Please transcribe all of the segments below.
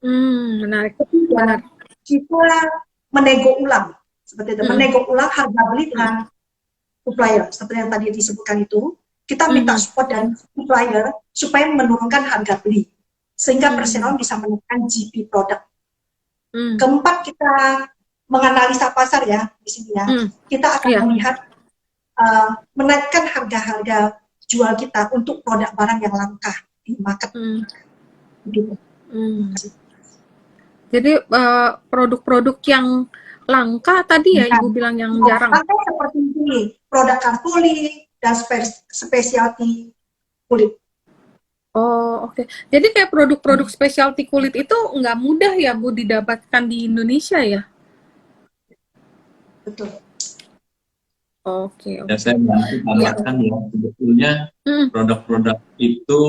Menarik, Ketiga, menarik. kita menego ulang, seperti itu, Mhm, menego ulang harga beli mhm, dengan supplier, seperti yang tadi disebutkan itu, kita minta mhm, support dari supplier supaya menurunkan harga beli, sehingga mhm, perseroan bisa menekan GP produk. mhm, Keempat, kita menganalisa pasar ya di sini ya. mhm, Kita akan iya, melihat menaikkan harga-harga jual kita untuk produk barang yang langka di market. mhm, Gitu. mmm. Jadi, produk-produk yang langka tadi ya Nah, Ibu bilang yang ya, jarang? sampai seperti ini, produk kartuli dan spesialty kulit. Oh, oke. Jadi kayak produk-produk specialty kulit itu nggak mudah ya Bu didapatkan di Indonesia ya? Betul. Oke, Ya, oke. saya bantu Iya. tambahkan ya, sebetulnya Mhm, produk-produk itu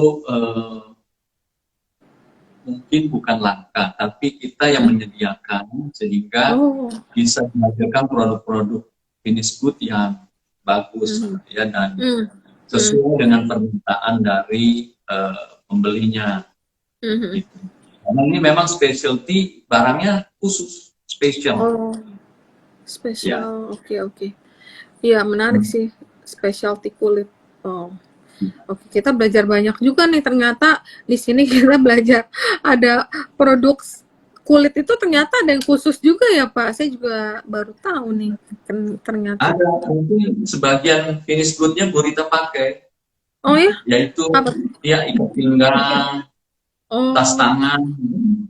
mungkin bukan langka, tapi kita yang mhm. menyediakan sehingga Oh, bisa menghasilkan produk-produk finish good yang bagus mhm, ya dan mmm, mhm, sesuai dengan permintaan dari pembelinya mhm. gitu. Karena ini memang specialty, barangnya khusus, spesial. Oh, Ya. spesial, oke, oke. Iya, menarik Hmm. sih, specialty kulit. Oh, oke, kita belajar banyak juga nih ternyata di sini kita belajar ada produk kulit itu ternyata ada yang khusus juga ya Pak. Saya juga baru tahu nih ternyata. Ada mungkin sebagian finish good-nya Burita pakai, Oh ya? yaitu Apa? ya ikat pinggang, tas Oh, tangan,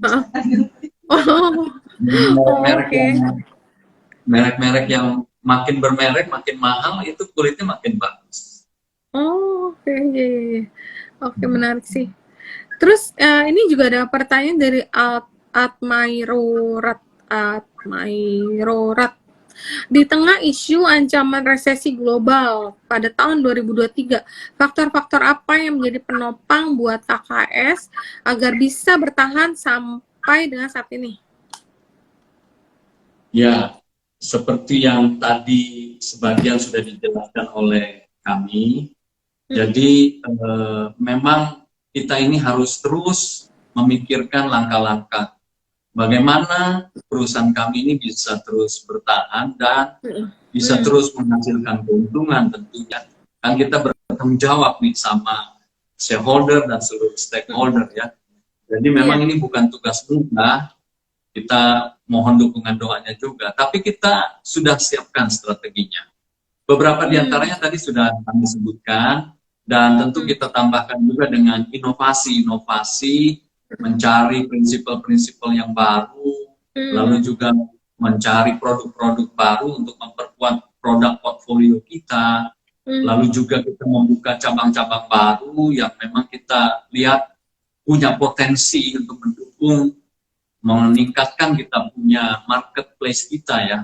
heeh. Oh, merek-merek oke. yang merek-merek yang makin bermerek makin mahal itu kulitnya makin bagus. Oh, oke, iya, iya, iya. Oke, menarik sih. Terus ini juga ada pertanyaan dari Atmairorat. Atmairorat. Di tengah isu ancaman resesi global pada tahun 2023, faktor-faktor apa yang menjadi penopang buat KKS agar bisa bertahan sampai dengan saat ini? Ya, seperti yang tadi sebagian sudah dijelaskan oleh kami, Hmm, jadi memang kita ini harus terus memikirkan langkah-langkah bagaimana perusahaan kami ini bisa terus bertahan dan hmm, bisa hmm, terus menghasilkan keuntungan tentunya. Kan kita bertanggung jawab nih sama shareholder dan seluruh hmm. stakeholder ya. Jadi memang Iya. ini bukan tugas mudah, kita mohon dukungan doanya juga, tapi kita sudah siapkan strateginya. Beberapa di Hmm, antaranya tadi sudah kami sebutkan, dan tentu hmm, kita tambahkan juga dengan inovasi-inovasi, mencari prinsipal-prinsipal yang baru, hmm, lalu juga mencari produk-produk baru untuk memperkuat produk portfolio kita, hmm. lalu juga kita membuka cabang-cabang baru yang memang kita lihat punya potensi untuk mendukung, meningkatkan kita punya marketplace kita ya.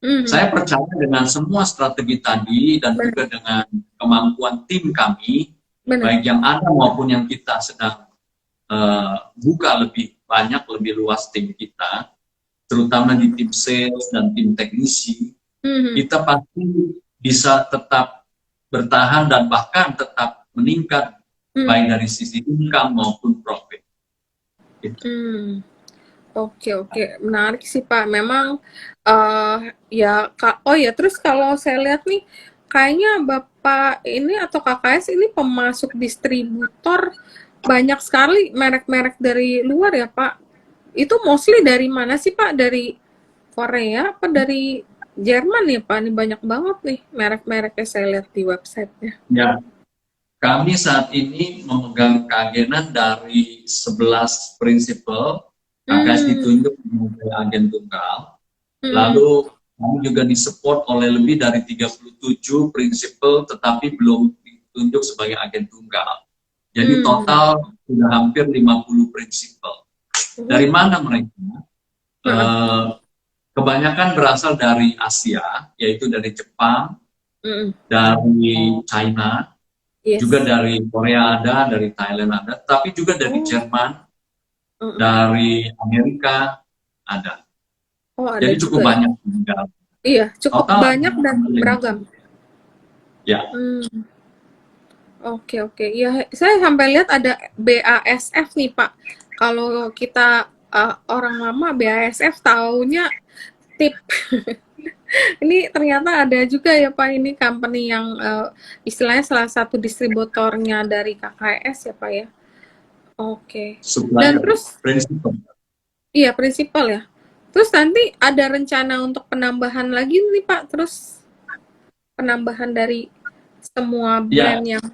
Hmm. Saya percaya dengan semua strategi tadi dan Benar, juga dengan kemampuan tim kami, benar. baik yang ada maupun yang kita sedang buka lebih banyak, lebih luas tim kita, terutama di tim sales dan tim teknisi, Hmm, kita pasti bisa tetap bertahan dan bahkan tetap meningkat hmm, baik dari sisi income maupun profit. Itu. hmm. Oke, oke, menarik sih Pak. Memang ya Kak. Oh ya, terus kalau saya lihat nih, kayaknya Bapak ini atau KKS ini pemasok distributor banyak sekali merek-merek dari luar ya Pak. Itu mostly dari mana sih Pak? Dari Korea apa dari Jerman ya Pak? Ini banyak banget nih merek-mereknya saya lihat di websitenya. Ya, kami saat ini memegang keagenan dari 11 prinsipal, KKS Hmm, ditunjuk sebagai agen tunggal, hmm, lalu kami juga disupport oleh lebih dari 37 prinsipal tetapi belum ditunjuk sebagai agen tunggal. Jadi hmm. total sudah hampir 50 prinsipal. Dari Oh, mana mereka? heeh, Eh, Kebanyakan berasal dari Asia, yaitu dari Jepang, hmm, dari China, juga yes. dari Korea ada, dari Thailand ada, tapi juga dari Oh, Jerman, heeh. dari Amerika ada. Oh, ada Jadi cukup juga ya. banyak tinggal. Iya, cukup Total banyak dan beragam. ya. Hmm, oke, oke. Iya, saya sampai lihat ada BASF nih, Pak. Kalau kita orang lama BASF taunya tip. Ini ternyata ada juga ya Pak, ini company yang istilahnya salah satu distributornya dari KKS ya Pak ya. Oke. Dan Supplier, terus, prinsipal. iya prinsipal ya. Terus nanti ada rencana untuk penambahan lagi nih Pak, terus penambahan dari semua Ya, brand yang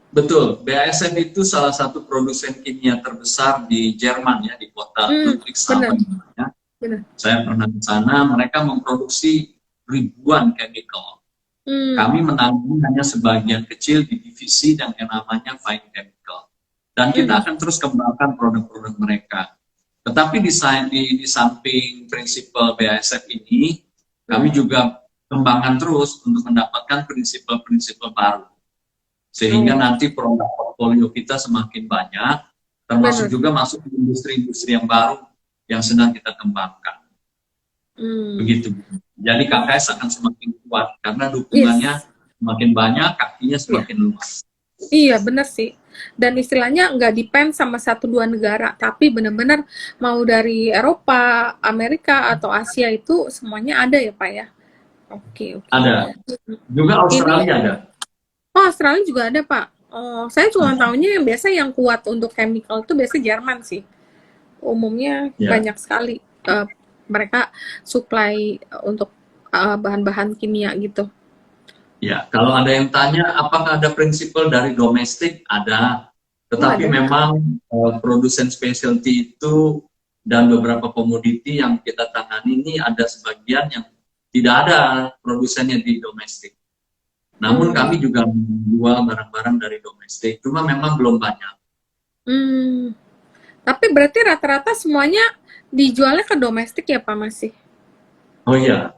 betul. BASF itu salah satu produsen kimia terbesar di Jerman ya, di kota benar, Ludwigshafen namanya. benar. Saya pernah ke sana, mereka memproduksi ribuan chemical. Kami menanggung hanya sebagian kecil di divisi yang namanya fine chemical. Dan kita akan terus kembangkan produk-produk mereka. Tetapi di samping prinsipal BASF ini, kami juga kembangkan terus untuk mendapatkan prinsipal-prinsipal baru. Sehingga nanti produk portfolio kita semakin banyak, termasuk Benar. juga masuk ke industri-industri yang baru yang sedang kita kembangkan. Begitu. Jadi KKS akan semakin kuat karena dukungannya Yes. semakin banyak, kakinya Iya. semakin luas. Iya, benar sih. Dan istilahnya nggak depend sama satu dua negara, tapi benar-benar mau dari Eropa, Amerika, atau Asia itu semuanya ada ya Pak ya? Oke, oke. Ada. Juga Ini, Australia ada. oh Australia juga ada Pak. Oh, saya cuma tahunya yang biasa yang kuat untuk chemical itu biasa Jerman sih. Umumnya Ya. banyak sekali mereka supply untuk bahan-bahan kimia gitu. Ya, kalau ada yang tanya apakah ada prinsipal dari domestik, ada. Tetapi ada. memang produsen specialty itu dan beberapa komoditi yang kita tangani ini ada sebagian yang tidak ada produsennya di domestik. Namun kami juga menjual barang-barang dari domestik, cuma memang belum banyak. Tapi berarti rata-rata semuanya dijualnya ke domestik ya Pak masih? Oh iya,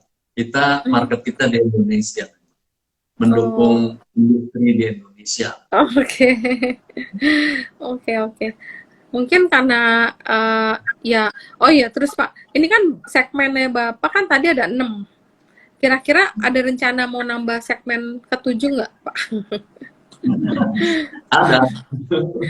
market kita di Indonesia. Mendukung industri di Indonesia. Oke. Oke. Mungkin karena oh iya terus Pak, ini kan segmennya Bapak kan tadi ada 6. Kira-kira ada rencana mau nambah segmen ke-7 nggak Pak? Ada.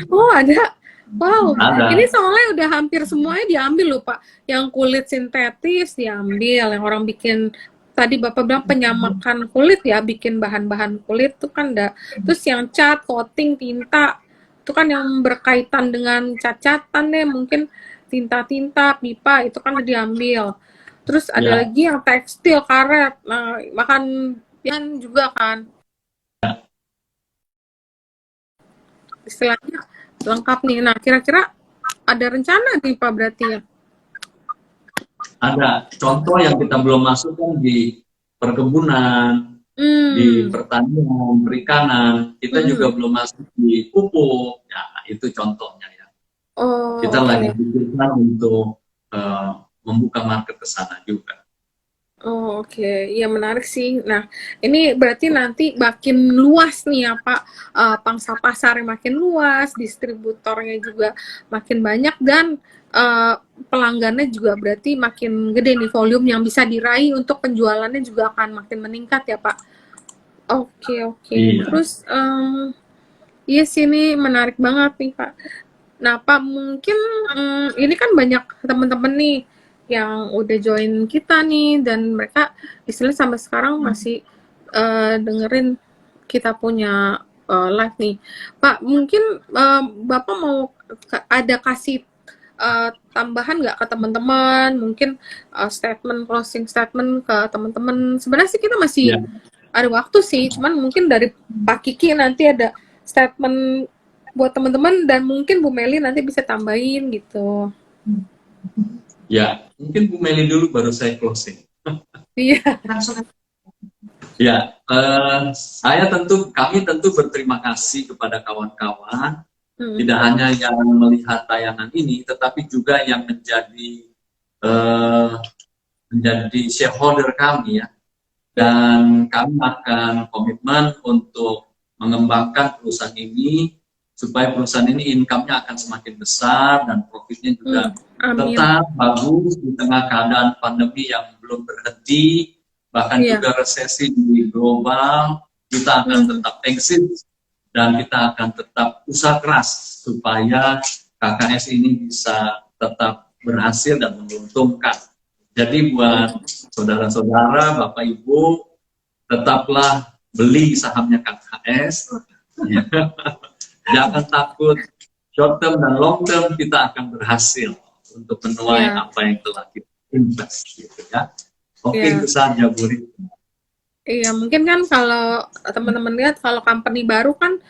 Oh ada. Wow, Ada. ini soalnya udah hampir semuanya diambil loh Pak. Yang kulit sintetis diambil, yang orang bikin tadi Bapak bilang penyamakan kulit ya, bikin bahan-bahan kulit tuh kan ada. Terus yang cat, coating, tinta, itu kan yang berkaitan dengan cat-catan deh, mungkin tinta-tinta, pipa, itu kan udah diambil. Terus ada lagi yang tekstil, karet, nah, makan yang juga kan. Istilahnya lengkap nih. Nah, kira-kira ada rencana nih Pak berarti ya? Ada. Contoh yang kita belum masukkan di perkebunan, di pertanian, perikanan, kita juga belum masuk di pupuk. Ya, itu contohnya ya. Kita lagi pikirkan untuk membuka market ke sana juga. Oh, oke. Ya menarik sih. Nah, ini berarti nanti makin luas nih ya Pak, pangsa pasarnya makin luas, distributornya juga makin banyak, dan pelanggannya juga berarti makin gede nih volume yang bisa diraih untuk penjualannya juga akan makin meningkat ya Pak. Oke. Iya. Terus, iya sih ini menarik banget nih Pak. Nah Pak, mungkin ini kan banyak teman-teman nih yang udah join kita nih, dan mereka istilahnya sampai sekarang masih dengerin kita punya live nih. Pak, mungkin Bapak mau ada kasih tambahan nggak ke teman-teman, mungkin closing statement ke teman-teman. Sebenarnya sih kita masih ada waktu sih, cuman mungkin dari Pak Kiki nanti ada statement buat teman-teman, dan mungkin Bu Meli nanti bisa tambahin gitu. Ya, mungkin Bu Meli dulu baru saya closing. Iya. Ya, kami tentu berterima kasih kepada kawan-kawan, tidak hanya yang melihat tayangan ini, tetapi juga yang menjadi shareholder kami ya. Dan kami akan komitmen untuk mengembangkan perusahaan ini supaya perusahaan ini income-nya akan semakin besar dan profitnya juga tetap bagus di tengah keadaan pandemi yang belum berhenti, bahkan juga resesi di global. Kita akan tetap eksis dan kita akan tetap usaha keras supaya KKS ini bisa tetap berhasil dan menguntungkan. Jadi buat saudara-saudara, Bapak Ibu, tetaplah beli sahamnya KKS. Jangan takut, short term dan long term kita akan berhasil untuk menuai apa yang telah kita invest, gitu ya. Oke, itu saja Bu Rita. Iya, mungkin kan kalau teman-teman lihat kalau company baru kan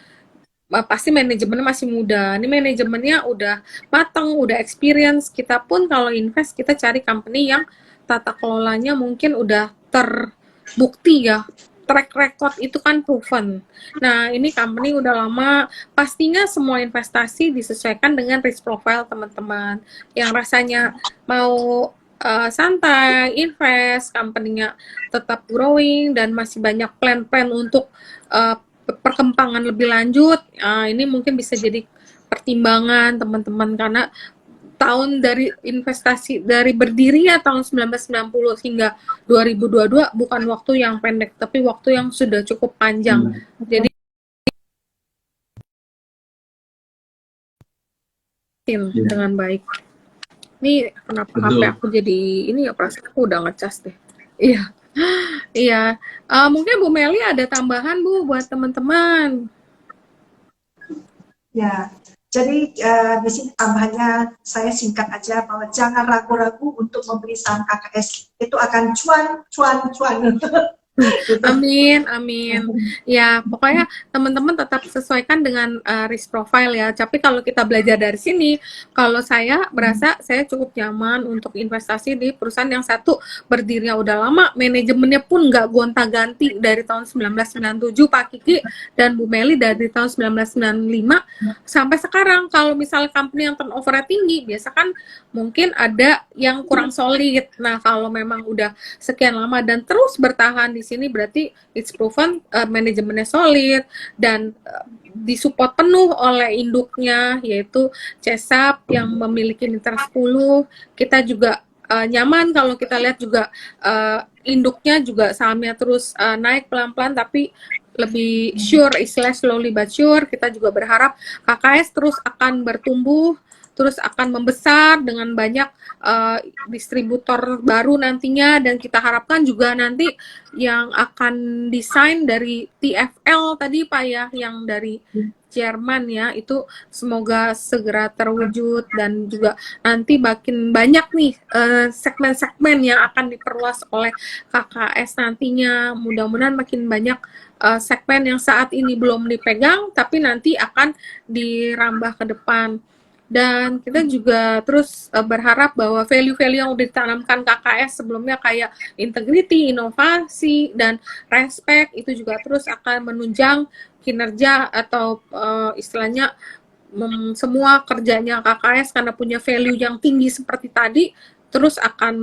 pasti manajemennya masih muda. Ini manajemennya udah matang, udah experience. Kita pun kalau invest kita cari company yang tata kelolanya mungkin udah terbukti ya. Track record itu kan proven. Nah, ini company udah lama, pastinya semua investasi disesuaikan dengan risk profile teman-teman. Yang rasanya mau santai, invest, company-nya tetap growing dan masih banyak plan-plan untuk perkembangan lebih lanjut, ini mungkin bisa jadi pertimbangan teman-teman karena tahun dari investasi dari berdiri ya tahun 1990 hingga 2022 bukan waktu yang pendek tapi waktu yang sudah cukup panjang. Jadi dengan baik. Ini kenapa HP aku jadi ini ya, perasaan aku udah ngecas deh. Iya. Iya. Mungkin Bu Meli ada tambahan Bu buat teman-teman. Ya. Jadi di sini tambahannya saya singkat aja bahwa jangan ragu-ragu untuk membeli saham KKS. Itu akan cuan. Amin, amin. Ya, pokoknya teman-teman tetap sesuaikan dengan risk profile ya. Tapi kalau kita belajar dari sini, kalau saya berasa saya cukup nyaman untuk investasi di perusahaan yang satu berdirinya udah lama, manajemennya pun nggak gonta-ganti dari tahun 1997 Pak Kiki dan Bu Meli dari tahun 1995 sampai sekarang. Kalau misalnya company yang turnover tinggi, biasa kan mungkin ada yang kurang solid. Nah, kalau memang udah sekian lama dan terus bertahan di sini berarti it's proven manajemennya solid dan disupport penuh oleh induknya yaitu CESAP yang memiliki mitra 10. Kita juga nyaman kalau kita lihat juga induknya juga sahamnya terus naik pelan-pelan tapi lebih sure, istilah slowly but sure. Kita juga berharap KKS terus akan bertumbuh, terus akan membesar dengan banyak distributor baru nantinya dan kita harapkan juga nanti yang akan desain dari TFL tadi Pak ya, yang dari Jerman ya, itu semoga segera terwujud dan juga nanti makin banyak nih segmen-segmen yang akan diperluas oleh KKS nantinya. Mudah-mudahan makin banyak segmen yang saat ini belum dipegang tapi nanti akan dirambah ke depan. Dan kita juga terus berharap bahwa value-value yang udah ditanamkan KKS sebelumnya kayak integrity, inovasi, dan respect itu juga terus akan menunjang kinerja atau istilahnya semua kerjanya KKS karena punya value yang tinggi seperti tadi terus akan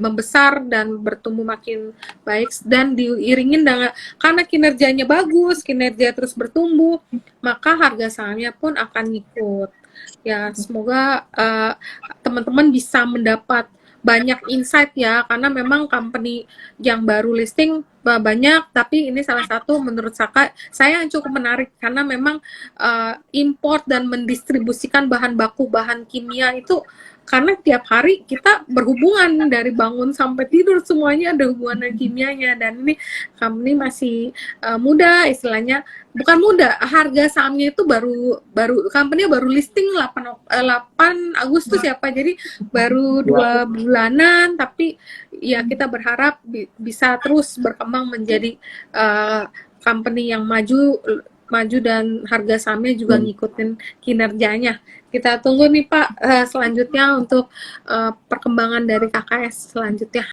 membesar dan bertumbuh makin baik dan diiringin dengan karena kinerjanya bagus, kinerja terus bertumbuh, maka harga sahamnya pun akan ikut. Ya, semoga teman-teman bisa mendapat banyak insight ya, karena memang company yang baru listing banyak, tapi ini salah satu menurut saya yang cukup menarik karena memang import dan mendistribusikan bahan baku, bahan kimia itu karena tiap hari kita berhubungan dari bangun sampai tidur semuanya ada hubungan kimianya dan ini company masih muda istilahnya, bukan muda, harga sahamnya itu baru company baru listing 8 Agustus ya Pak, jadi baru 2 bulanan tapi ya kita berharap bisa terus berkembang menjadi company yang maju dan harga sahamnya juga ngikutin kinerjanya. Kita tunggu nih Pak selanjutnya untuk perkembangan dari KKS selanjutnya.